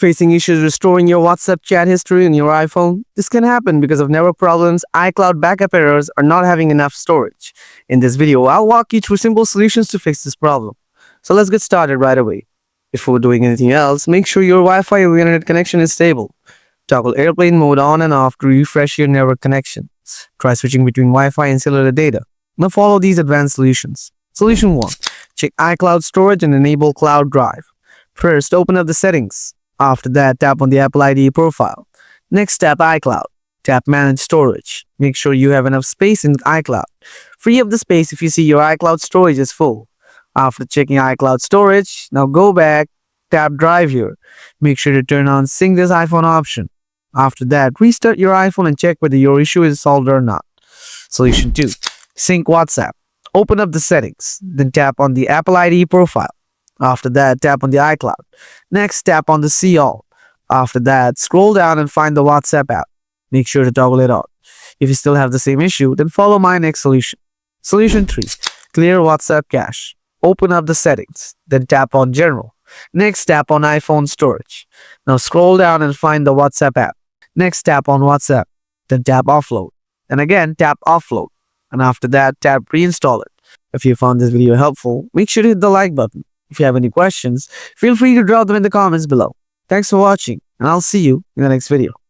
Facing issues restoring your WhatsApp chat history on your iPhone? This can happen because of network problems, iCloud backup errors, or not having enough storage. In this video, I'll walk you through simple solutions to fix this problem. So let's get started right away. Before doing anything else, make sure your Wi-Fi or internet connection is stable. Toggle airplane mode on and off to refresh your network connection. Try switching between Wi-Fi and cellular data. Now follow these advanced solutions. Solution 1. Check iCloud storage and enable Cloud Drive. First, open up the settings. After that, tap on the Apple ID profile. Next, tap iCloud. Tap Manage Storage. Make sure you have enough space in iCloud. Free up the space if you see your iCloud storage is full. After checking iCloud storage, now go back, tap Drive here. Make sure to turn on Sync this iPhone option. After that, restart your iPhone and check whether your issue is solved or not. Solution 2. Sync WhatsApp. Open up the settings. Then tap on the Apple ID profile. After that, tap on the iCloud. Next, tap on the See All. After that, scroll down and find the WhatsApp app. Make sure to toggle it on. If you still have the same issue, then follow my next solution. Solution 3. Clear WhatsApp cache. Open up the settings. Then tap on General. Next, tap on iPhone storage. Now scroll down and find the WhatsApp app. Next, tap on WhatsApp. Then tap Offload. And again, tap Offload. And after that, tap Reinstall it. If you found this video helpful, make sure to hit the like button. If you have any questions, feel free to drop them in the comments below. Thanks for watching, and I'll see you in the next video.